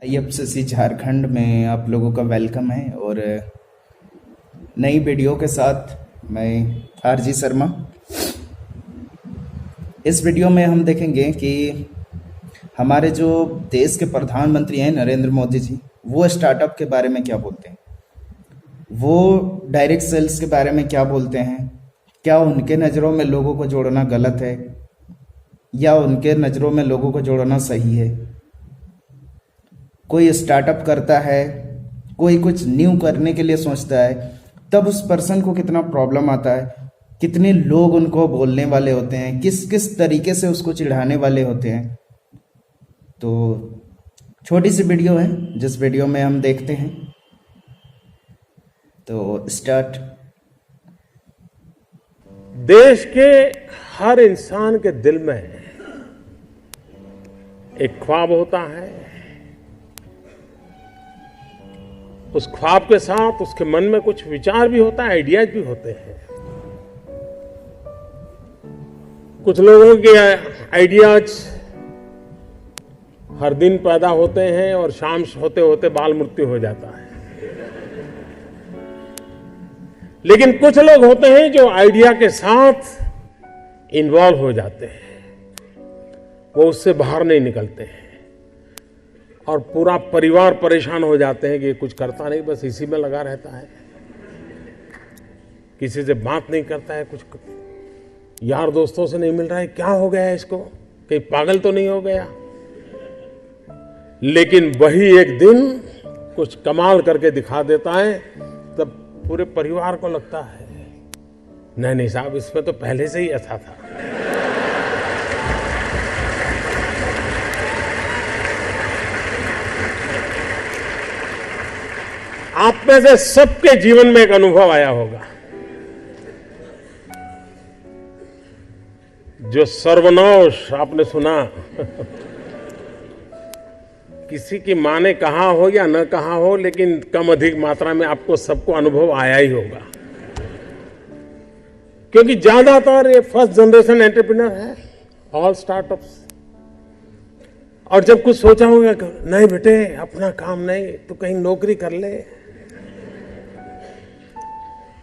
आईएफसीसी झारखंड में आप लोगों का वेलकम है और नई वीडियो के साथ मैं आरजी शर्मा। इस वीडियो में हम देखेंगे कि हमारे जो देश के प्रधानमंत्री हैं नरेंद्र मोदी जी, वो स्टार्टअप के बारे में क्या बोलते हैं, वो डायरेक्ट सेल्स के बारे में क्या बोलते हैं। क्या उनके नज़रों में लोगों को जोड़ना गलत है या उनके नज़रों में लोगों को जोड़ना सही है। कोई स्टार्टअप करता है, कोई कुछ न्यू करने के लिए सोचता है, तब उस पर्सन को कितना प्रॉब्लम आता है, कितने लोग उनको बोलने वाले होते हैं, किस किस तरीके से उसको चिढ़ाने वाले होते हैं। तो छोटी सी वीडियो है जिस वीडियो में हम देखते हैं। तो स्टार्ट। देश के हर इंसान के दिल में एक ख्वाब होता है। उस ख्वाब के साथ उसके मन में कुछ विचार भी होता है, आइडियाज भी होते हैं। कुछ लोगों के आइडियाज हर दिन पैदा होते हैं और शाम होते होते बाल मृत्यु हो जाता है। लेकिन कुछ लोग होते हैं जो आइडिया के साथ इन्वॉल्व हो जाते हैं, वो उससे बाहर नहीं निकलते हैं और पूरा परिवार परेशान हो जाते हैं कि ये कुछ करता नहीं, बस इसी में लगा रहता है, किसी से बात नहीं करता है, कुछ यार दोस्तों से नहीं मिल रहा है, क्या हो गया है इसको, कहीं पागल तो नहीं हो गया। लेकिन वही एक दिन कुछ कमाल करके दिखा देता है, तब पूरे परिवार को लगता है नहीं साहब, इसमें तो पहले से ही ऐसा था। आप में से सबके जीवन में एक अनुभव आया होगा, जो सर्वनाश आपने सुना किसी की मां ने कहा हो या न कहा हो, लेकिन कम अधिक मात्रा में आपको सबको अनुभव आया ही होगा, क्योंकि ज्यादातर ये फर्स्ट जनरेशन एंटरप्रेन्योर है, ऑल स्टार्टअप्स। और जब कुछ सोचा होगा, नहीं बेटे अपना काम नहीं, तो कहीं नौकरी कर ले।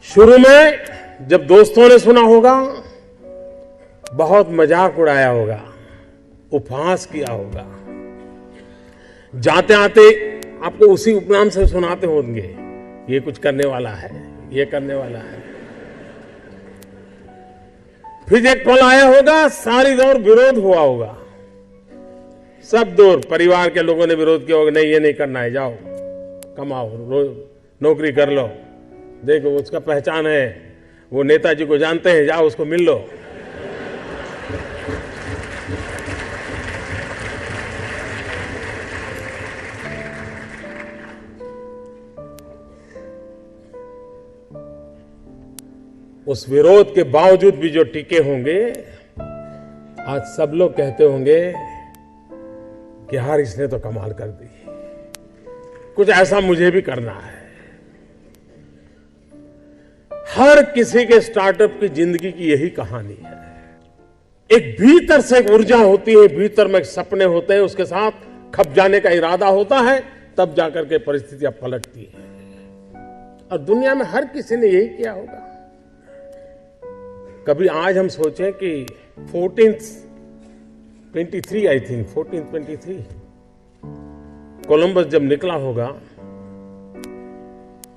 शुरू में जब दोस्तों ने सुना होगा, बहुत मजाक उड़ाया होगा, उपहास किया होगा, जाते आते आपको उसी उपनाम से सुनाते होंगे, ये कुछ करने वाला है, ये करने वाला है। फिर एक पल आया होगा, सारी दौर विरोध हुआ होगा, सब दूर परिवार के लोगों ने विरोध किया होगा, नहीं ये नहीं करना है, जाओ कमाओ, नौकरी कर लो, देखो उसका पहचान है, वो नेताजी को जानते हैं, जाओ उसको मिल लो। उस विरोध के बावजूद भी जो टिके होंगे, आज सब लोग कहते होंगे कि यार इसने तो कमाल कर दी, कुछ ऐसा मुझे भी करना है। हर किसी के स्टार्टअप की जिंदगी की यही कहानी है। एक भीतर से एक ऊर्जा होती है, भीतर में सपने होते हैं, उसके साथ खप जाने का इरादा होता है, तब जाकर के परिस्थितियां पलटती है। और दुनिया में हर किसी ने यही किया होगा। कभी आज हम सोचें कि 1423 आई थिंक 1423 कोलंबस जब निकला होगा,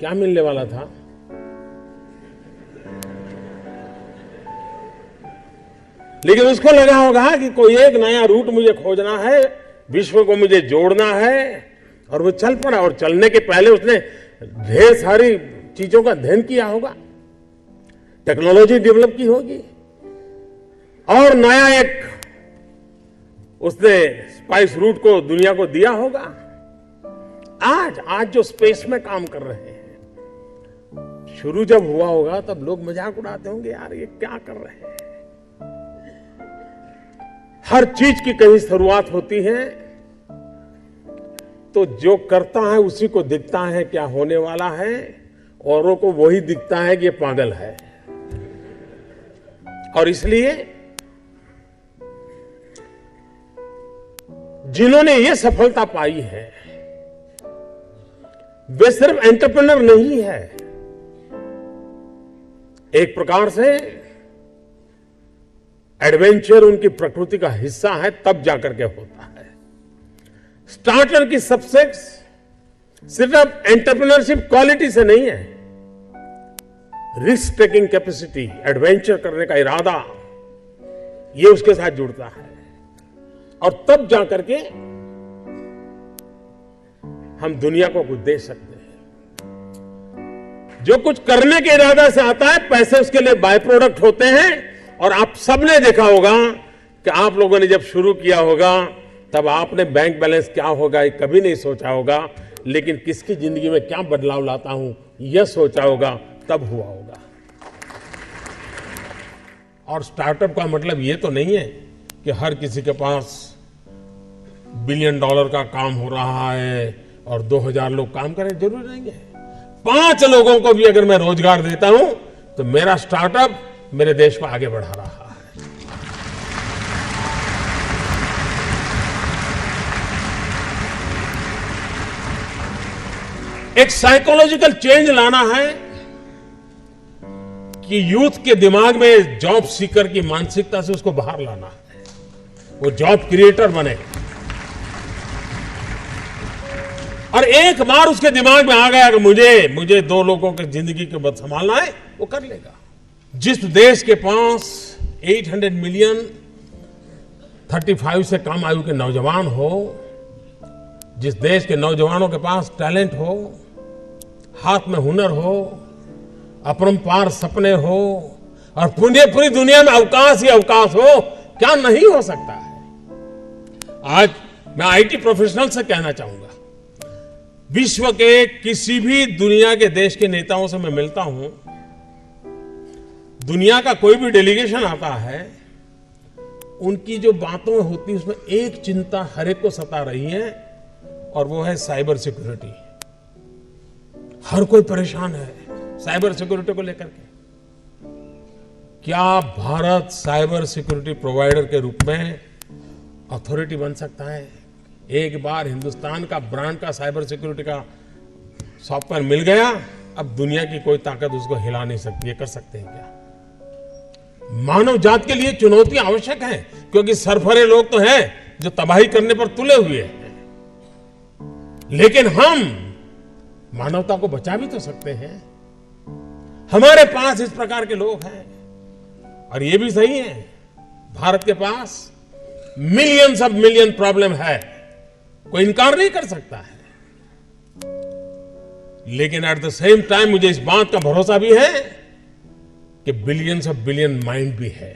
क्या मिलने वाला था? लेकिन उसको लगा होगा कि कोई एक नया रूट मुझे खोजना है, विश्व को मुझे जोड़ना है, और वो चल पड़ा। और चलने के पहले उसने ढेर सारी चीजों का अध्ययन किया होगा, टेक्नोलॉजी डेवलप की होगी, और नया एक उसने स्पाइस रूट को दुनिया को दिया होगा। आज जो स्पेस में काम कर रहे हैं, शुरू जब हुआ होगा तब लोग मजाक उड़ाते होंगे, यार ये क्या कर रहे हैं। हर चीज की कहीं शुरुआत होती है, तो जो करता है उसी को दिखता है क्या होने वाला है, औरों को वही दिखता है कि ये पागल है। और इसलिए जिन्होंने ये सफलता पाई है, वे सिर्फ एंटरप्रेन्योर नहीं है, एक प्रकार से एडवेंचर उनकी प्रकृति का हिस्सा है, तब जाकर के होता है। स्टार्टर की सक्सेस सिर्फ एंटरप्रेन्योरशिप क्वालिटी से नहीं है, रिस्क टेकिंग कैपेसिटी, एडवेंचर करने का इरादा, ये उसके साथ जुड़ता है, और तब जाकर के हम दुनिया को कुछ दे सकते हैं। जो कुछ करने के इरादा से आता है, पैसे उसके लिए बाय प्रोडक्ट होते हैं। और आप सबने देखा होगा कि आप लोगों ने जब शुरू किया होगा तब आपने बैंक बैलेंस क्या होगा ये कभी नहीं सोचा होगा, लेकिन किसकी जिंदगी में क्या बदलाव लाता हूं यह सोचा होगा, तब हुआ होगा। और स्टार्टअप का मतलब ये तो नहीं है कि हर किसी के पास $1 बिलियन का काम हो रहा है और 2000 लोग काम करें, जरूरी नहीं है। 5 लोगों को भी अगर मैं रोजगार देता हूं तो मेरा स्टार्टअप मेरे देश को आगे बढ़ा रहा है। एक साइकोलॉजिकल चेंज लाना है कि यूथ के दिमाग में जॉब सीकर की मानसिकता से उसको बाहर लाना है, वो जॉब क्रिएटर बने। और एक बार उसके दिमाग में आ गया कि मुझे 2 लोगों की जिंदगी को बद संभालना है, वो कर लेगा। जिस देश के पास 800 मिलियन 35 से कम आयु के नौजवान हो, जिस देश के नौजवानों के पास टैलेंट हो, हाथ में हुनर हो, अपरंपार सपने हो, और पूरी दुनिया में अवकाश ही अवकाश हो, क्या नहीं हो सकता है। आज मैं आईटी प्रोफेशनल से कहना चाहूंगा, विश्व के किसी भी दुनिया के देश के नेताओं से मैं मिलता हूं, दुनिया का कोई भी डेलीगेशन आता है, उनकी जो बातों होती है उसमें एक चिंता हर एक को सता रही है, और वो है साइबर सिक्योरिटी। हर कोई परेशान है साइबर सिक्योरिटी को लेकर के। क्या भारत साइबर सिक्योरिटी प्रोवाइडर के रूप में अथॉरिटी बन सकता है? एक बार हिंदुस्तान का ब्रांड का साइबर सिक्योरिटी का सॉफ्टवेयर मिल गया, अब दुनिया की कोई ताकत उसको हिला नहीं सकती। ये कर सकते हैं क्या? मानव जात के लिए चुनौती आवश्यक है, क्योंकि सरफरे लोग तो हैं जो तबाही करने पर तुले हुए हैं, लेकिन हम मानवता को बचा भी तो सकते हैं। हमारे पास इस प्रकार के लोग हैं, और ये भी सही है, भारत के पास मिलियंस ऑफ मिलियन प्रॉब्लम है, कोई इनकार नहीं कर सकता है। लेकिन एट द सेम टाइम मुझे इस बात का भरोसा भी है कि बिलियंस ऑफ बिलियन माइंड भी है।